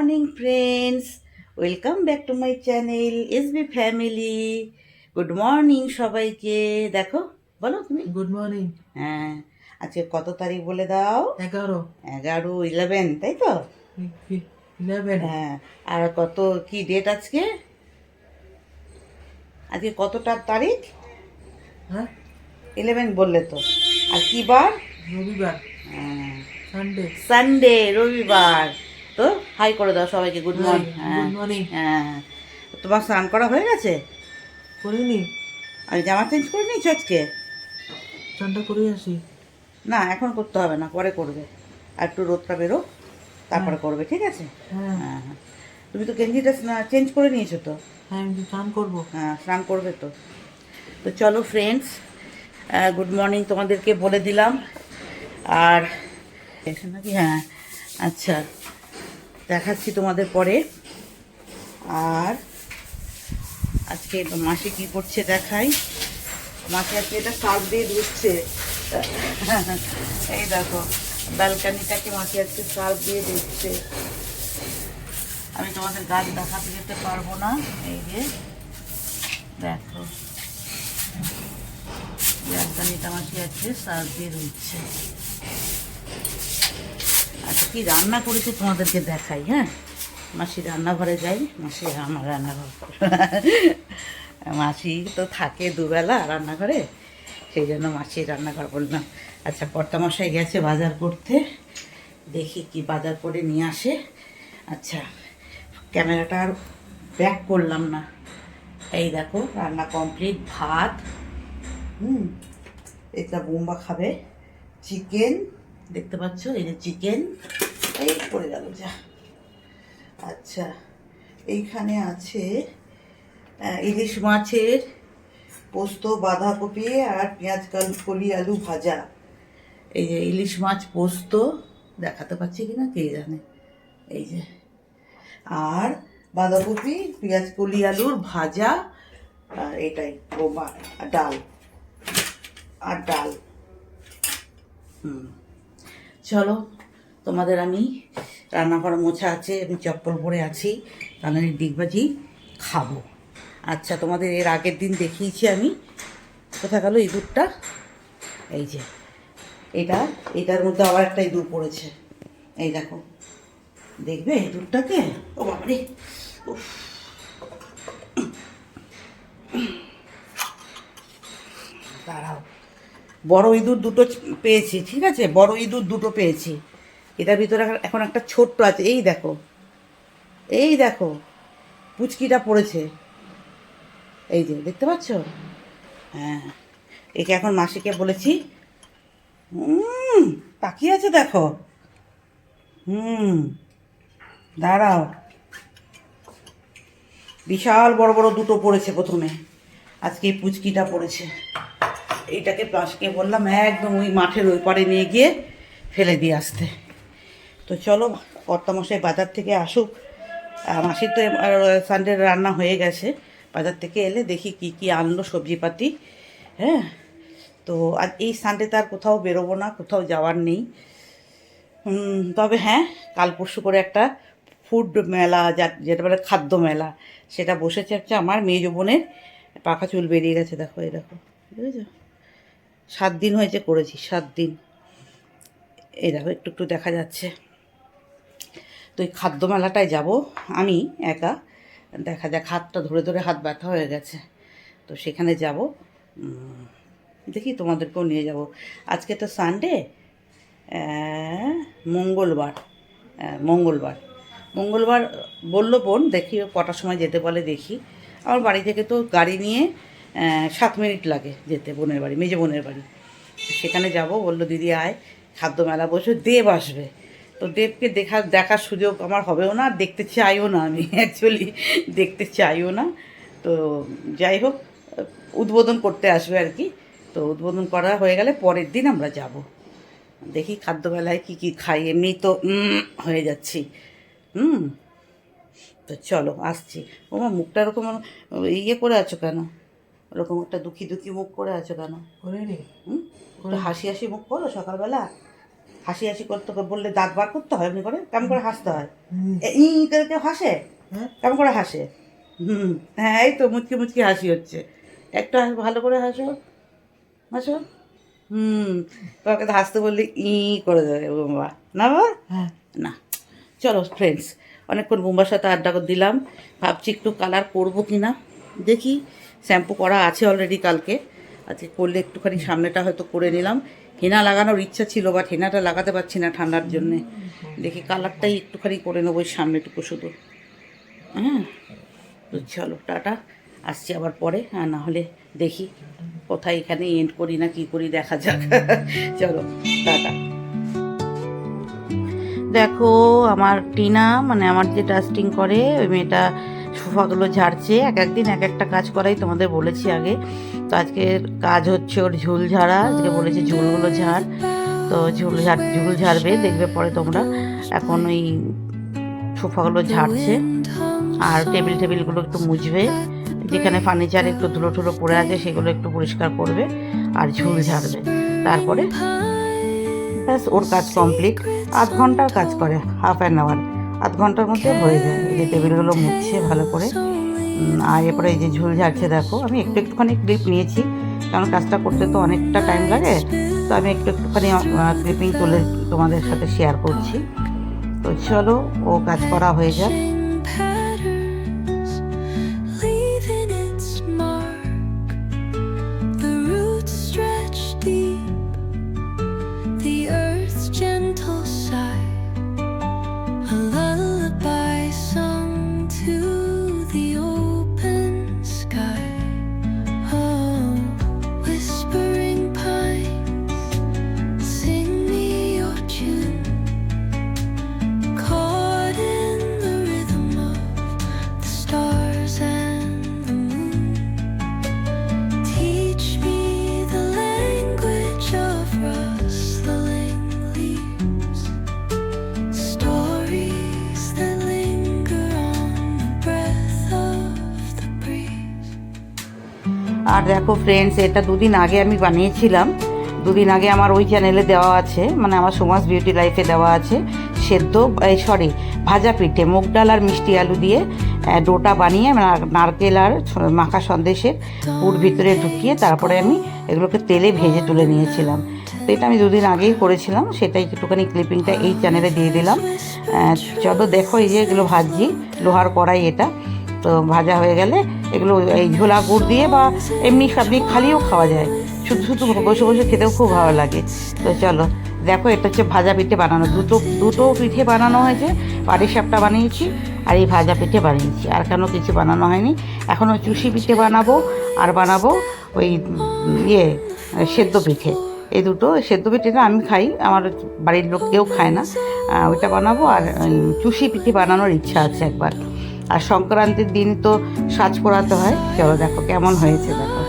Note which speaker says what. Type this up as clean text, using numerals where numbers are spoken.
Speaker 1: Morning friends, welcome back to my channel SB family. Good morning সবাইকে। দেখো, বলো তুমি।
Speaker 2: Good morning.
Speaker 1: হ্যাঁ, আজকে কত তারিখ বলে দাও?
Speaker 2: 11
Speaker 1: 11 তাই তো?
Speaker 2: 11।
Speaker 1: হ্যাঁ। আর কত কি ডেট আজকে? আজকে কতটা তারিখ?
Speaker 2: হ্যাঁ,
Speaker 1: 11 বললে তো। আর কি বার?
Speaker 2: রবিবার,
Speaker 1: হ্যাঁ,
Speaker 2: সানডে।
Speaker 1: সানডে, রবিবার। তো হাই করে দাও সবাইকে, গুড
Speaker 2: হাই,
Speaker 1: মর্নিং। হ্যাঁ
Speaker 2: গুড মর্নিং।
Speaker 1: হ্যাঁ। তোমার স্নান করা হয়ে গেছে?
Speaker 2: করিনি,
Speaker 1: আমি জামা চেঞ্জ করে নিয়েছি আজকে?
Speaker 2: চানটা করে আসি।
Speaker 1: না, এখন করতে হবে না, পরে করবে। আর একটু রোদটা বেরো, তারপরে
Speaker 2: হ্যাঁ,
Speaker 1: করবে, ঠিক আছে?
Speaker 2: হ্যাঁ,
Speaker 1: হ্যাঁ হ্যাঁ। তুমি তো গেঞ্জিটা চেঞ্জ করে নিয়েছো তো?
Speaker 2: হ্যাঁ, আমি তো চান করবো।
Speaker 1: হ্যাঁ, স্নান করবে তো। তো চলো ফ্রেন্ডস, গুড মর্নিং তোমাদেরকে বলে দিলাম। আর এসে নাকি? হ্যাঁ, আচ্ছা, দেখাচ্ছি তোমাদের পরে। আর আজকে মাসি কি করছে দেখাই। মাসি আজকে এটা শাক দিয়ে ধুচ্ছে। এই দেখো, ব্যালকানিটাকে মাসি আজকে শাক দিয়ে ধুচ্ছে। আমি তোমাদের গাছ দেখাতে যেতে পারবো না। এই যে দেখো, ব্যালকানিটা মাসি আজকে শাক দিয়ে ধুচ্ছে। আচ্ছা, কি রান্না করেছে তোমাদেরকে দেখাই। হ্যাঁ, মাসি রান্নাঘরে যাই। মাসি আমার রান্নাঘর, মাসি তো থাকে দুবেলা রান্নাঘরে, সেই জন্য মাসির রান্নাঘর বললাম। আচ্ছা, কর্তামশাই গেছে বাজার করতে, দেখি কি বাজার করে নিয়ে আসে। আচ্ছা, ক্যামেরাটা আর ব্যাক করলাম না। এই দেখো, রান্না কমপ্লিট। ভাত, এটা বোম্বা খাবে। চিকেন দেখতে পাচ্ছ, এই যে চিকেন। এই পড়ে গেল যা। আচ্ছা, এইখানে আছে ইলিশ মাছের পোস্ত, বাঁধাকপি আর পেঁয়াজ কলি আলু ভাজা। এই যে ইলিশ মাছ পোস্ত, দেখাতে পাচ্ছি কিনা কে জানে। এই যে, আর বাঁধাকপি পেঁয়াজ কলি আলুর ভাজা, আর এটাই বোমা, আর ডাল, আর ডাল। চলো, তোমাদের আমি রান্নাঘর মোছা আছে, আমি চপ্পল পরে আছি, কানের ডিগবাজি খাবো। আচ্ছা, তোমাদের এর আগের দিন দেখিয়েছি আমি। কোথা গেল ইঁদুরটা? এই যে এটার মধ্যে আবার একটা ইঁদুর পড়েছে। এই দেখো, দেখবে ইঁদুরটাকে? ও বাবারে, উফ, দাঁড়াও। বড় ইঁদুর দুটো পেয়েছি, ঠিক আছে, বড় ইঁদুর দুটো পেয়েছি। এটার ভিতরে এখন একটা ছোট্ট আছে। এই দেখো, এই দেখো, পুচকিটা পড়েছে। এই যে দেখতে পাচ্ছ? হ্যাঁ, একে এখন মাসিকে বলেছি। তাকিয়ে আছে দেখো। দাঁড়াও, বিশাল বড় বড় দুটো পড়েছে প্রথমে, আজকে এই পুচকিটা পড়েছে। এইটাকে মাসিকে বললাম একদম ওই মাঠের ওই পারে নিয়ে গিয়ে ফেলে দিয়ে আসতে। তো চলো, কর্তামশাই বাজার থেকে আসুক। মাসির তো সানডে রান্না হয়ে গেছে। বাজার থেকে এলে দেখি কি কি আনলো সবজিপাতি। হ্যাঁ, তো আর এই সানডেতে আর কোথাও বেরোবো না, কোথাও যাওয়ার নেই। তবে হ্যাঁ, কাল পরশু করে একটা ফুড মেলা, যেটা বলে খাদ্য মেলা, সেটা বসেছে হচ্ছে আমার মেজ বোনের। পাকা চুল বেরিয়ে গেছে, দেখো এই দেখো, বুঝেছো? 7 দিন হয়েছে করেছি, 7 দিন। এই দেখো, একটু একটু দেখা যাচ্ছে। তো এই খাদ্য মেলাটায় যাব আমি একা। দেখা যাক, হাতটা ধরে ধরে হাত ব্যথা হয়ে গেছে। তো সেখানে যাব, দেখি তোমাদেরকেও নিয়ে যাব। আজকে তো সানডে, মঙ্গলবার, মঙ্গলবার মঙ্গলবার বললো বোন, দেখি কটার সময় যেতে বলে দেখি। আমার বাড়ি থেকে তো গাড়ি নিয়ে 7 মিনিট লাগে যেতে বোনের বাড়ি, মেজে বোনের বাড়ি। সেখানে যাব বললো, দিদি আয়, খাদ্য মেলা বসে, দেব আসবে। তো দেবকে দেখার সুযোগ আমার হবেও না, দেখতে চাইও না আমি, অ্যাকচুয়ালি দেখতে চাইও না। তো যাই হোক, উদ্বোধন করতে আসবে আর কি। তো উদ্বোধন করা হয়ে গেলে পরের দিন আমরা যাব। দেখি খাদ্যবেলায় কী কী খাই, এমনি তো হয়ে যাচ্ছি। তো চলো, আসছি। ওমা, মুখটা এরকম ইয়ে করে আছো কেন? ওরকম একটা দুঃখী দুঃখী মুখ করে আছো কেন?
Speaker 2: করিনি।
Speaker 1: একটু হাসি হাসি মুখ করো সকালবেলা। হাসি হাসি করতে বললে দাঁত বার করতে হয়, এমনি করে কেমন করে হাসতে হয়। ই করে কেউ হাসে,
Speaker 2: হ্যাঁ
Speaker 1: কেমন করে হাসে? হ্যাঁ এই তো মুচকি মুচকি হাসি হচ্ছে, একটা ভালো করে হাসো, হাসো। তোমাকে তো হাসতে বললে ই করে দেবে বাবা, না বাবা?
Speaker 2: হ্যাঁ
Speaker 1: না। চলো ফ্রেন্ডস, অনেকক্ষণ বোম্বার সাথে আড্ডা দিলাম, ভাবছি একটু কালার করবো কি না, দেখি। শ্যাম্পু করা আছে অলরেডি কালকে, আজকে করলে একটুখানি সামনেটা হয়তো করে নিলাম। হেনা লাগানোর ইচ্ছা ছিল, বাট হেনাটা লাগাতে পারছি না ঠান্ডার জন্যে। দেখি কালারটাই একটুখানি করে নেবো ওই সামনেটুকু শুধু। হ্যাঁ তো চলো টাটা, আসছি আবার পরে, আর না হলে দেখি কোথায় এখানে এন্ড করি না কি করি, দেখা যাক। চলো টাটা। দেখো আমার টিনা, মানে আমার যে ডাস্টিং করে ওই মেয়েটা সোফাগুলো ঝাড়ছে, এক একদিন এক একটা কাজ করাই তোমাদের বলেছি আগে। তো আজকের কাজ হচ্ছে ওর ঝুল ঝাড়া, আজকে বলেছে ঝুলগুলো ঝাড়, তো ঝুল ঝাড়বে, দেখবে পরে তোমরা। এখন ওই সোফাগুলো ঝাড়ছে আর টেবিলগুলো একটু মুছবে, যেখানে ফার্নিচার একটু ধুলো টুলো পড়ে আছে সেগুলো একটু পরিষ্কার করবে আর ঝুল ঝাড়বে, তারপরে ব্যাস ওর কাজ কমপ্লিট। আধ ঘন্টার কাজ করে, হাফ অ্যান আওয়ার, আধ ঘন্টার মধ্যে হয়ে যায়। এই যে টেবিলগুলো মুছছে ভালো করে, আর এরপরে এই যে ঝুল ঝাড়ছে। দেখো আমি একটুখানি ক্লিপ নিয়েছি, কারণ কাজটা করতে তো অনেকটা টাইম লাগে, তো আমি একটুখানি ক্লিপিং তুলে তোমাদের সাথে শেয়ার করছি। তো চলো ও কাজ করা হয়ে যাক। আর দেখো ফ্রেন্ডস, এটা দুদিন আগে আমি বানিয়েছিলাম, দুদিন আগে আমার ওই চ্যানেলে দেওয়া আছে, মানে আমার সুমাস বিউটি লাইফে দেওয়া আছে। ভাজা পিঠে, মুগ ডাল আর মিষ্টি আলু দিয়ে ডোটা বানিয়ে নারকেল আর মাখা সন্দেশের পুর ভিতরে ঢুকিয়ে তারপরে আমি এগুলোকে তেলে ভেজে তুলে নিয়েছিলাম। তো এটা আমি দুদিন আগেই করেছিলাম, সেটাই একটুখানি ক্লিপিংটা এই চ্যানেলে দিয়ে দিলাম। চলো দেখো, এই যে এগুলো ভাজছি, লোহার কড়াই এটা। তো ভাজা হয়ে গেলে এগুলো এই ঝোলা গুড় দিয়ে বা এমনি সবজি খালিও খাওয়া যায়, শুধু শুধু বসে বসে খেতেও খুব ভালো লাগে। তো চলো দেখো, এটা হচ্ছে ভাজা পিঠে বানানো, দুটো পিঠে বানানো হয়েছে, পাটিসাপটা বানিয়েছি আর এই ভাজা পিঠে বানিয়েছি, আর কেন কিছু বানানো হয়নি। এখনও চুষি পিঠে বানাবো, আর বানাবো ওই সেদ্ধ পিঠে। এই দুটো সেদ্ধ পিঠেটা আমি খাই, আমার বাড়ির লোক কেউ খায় না, ওইটা বানাবো। আর চুষি পিঠে বানানোর ইচ্ছা আছে একবার। আর সংক্রান্তির দিন তো সাজ করাতে হয়। চলো দেখো কেমন হয়েছে, দেখো।